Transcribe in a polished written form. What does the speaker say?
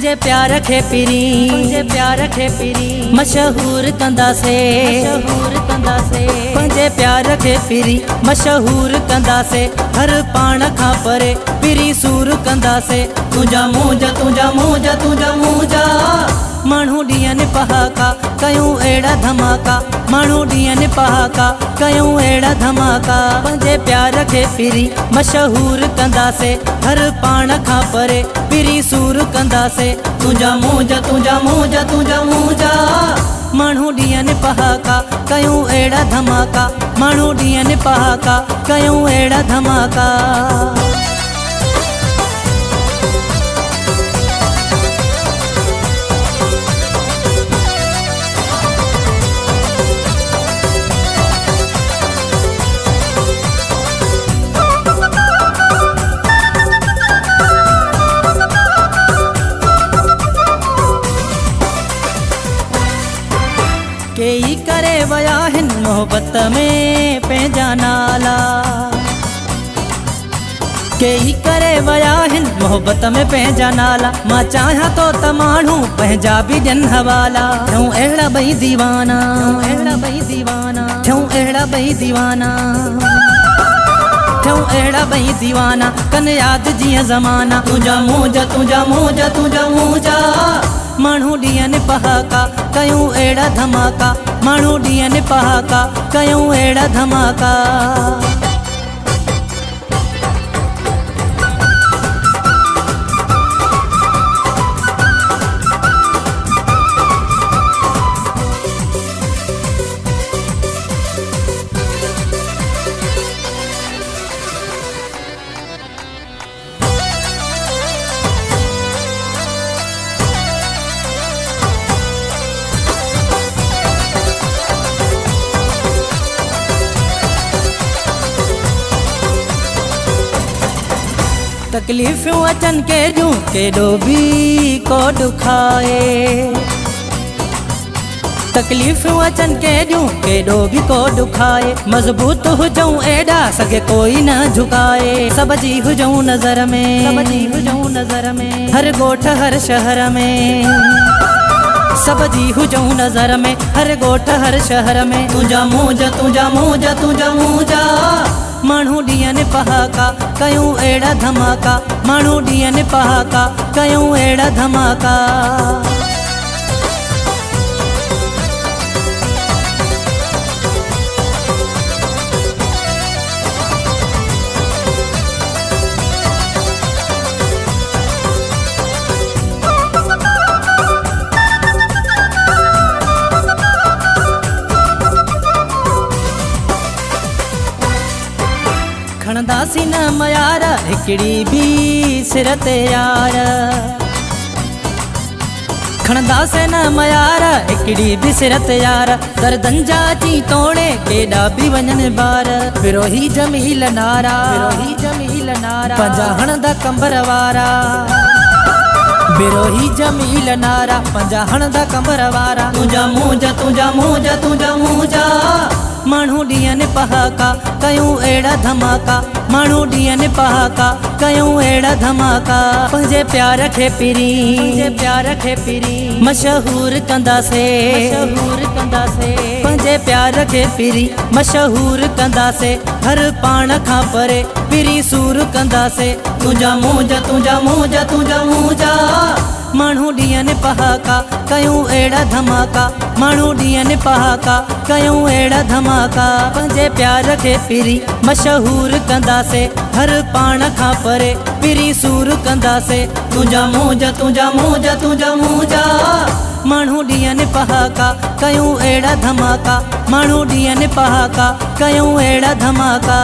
पंहिंजे प्यार खे पिरी मशहूर कंदासे पंहिंजे प्यार खे पिरी मशहूर कंदासे हर पाण खां परे पिरी सूर कंदासे तुंहिंजा मूंझा माण्हू ॾींहनि पहाका कयूं अहिड़ा धमाका माण्हू ॾींहनि पहाका कयूं अहिड़ा धमाका पंहिंजे प्यार खे पिरी मशहूर कंदासे हर पाण खां परे पिरी सूर कंदासे तुंहिंजा मूंझा माण्हू ॾींहनि पहाका कयूं अहिड़ा धमाका माण्हू ॾींहनि पहाका कयूं अहिड़ा धमाका। केई करे वया हिन मोहब्बत में पंहिंजा नाला केई करे वया हिन मोहब्बत में पंहिंजा नाला मां चाहियां तो त माण्हू पंहिंजा बि ॾियनि हवाला थियूं अहिड़ा ॿई दीवाना थियूं अहिड़ा ॿई दीवाना कन यादि जीअं ज़माना तुंहिंजा मूंझा माण्हू ॾींहनि पहाका कयूं अहिड़ा धमाका माण्हू ॾींहनि पहाका कयूं अहिड़ा धमाका। तकलीफ़ूं अचनि केॾो बि को ॾुखाए तकलीफ़ूं अचनि केॾो बि को ॾुखाए मज़बूत हुजऊं एॾा सघे कोई न झुकाए सभ जी हुजऊं नज़र में हर ॻोठ हर शहर में सभ जी हुजऊं नज़र में हर ॻोठ हर शहर में तुंहिंजा मूंझा माण्हू ॾींहनि पहाका कयूं अहिड़ा धमाका माण्हू ॾींहनि पहाका कयूं अहिड़ा धमाका। खणंदासीं न मयार हिकिड़ी बि सिर ते यार खणंदासीं न मयार हिकिड़ी बि सिर ते यार दर्दनि जा अची तोड़े केॾा बि वञनि ॿार विरोही जमील नारा पंजा हणंदा कंबर वारा विरोही जमील नारा पंजा हणंदा कंबर वारा तुंहिंजा मूंझा माण्हू ॾींहनि पहाका कयूं अहिड़ा धमाका माण्हू ॾींहनि पहाका कयूं अहिड़ा धमाका पंहिंजे प्यार खे पिरी मशहूर कंदासे पंहिंजे प्यार खे पिरी मशहूर कंदासे हर पाण खां परे पिरी सूर कंदासे तुंहिंजा मूंझा माण्हू ॾींहनि पहाका कयूं अहिड़ा धमाका माण्हू ॾींहनि पहाका कयूं अहिड़ा धमाका पंहिंजे प्यार खे पिरी मशहूर कंदासे हर पाण खां परे पिरी सूर कंदासे तुंहिंजा मूंझा माण्हू ॾींहनि पहाका कयूं अहिड़ा धमाका माण्हू ॾींहनि पहाका कयूं अहिड़ा धमाका।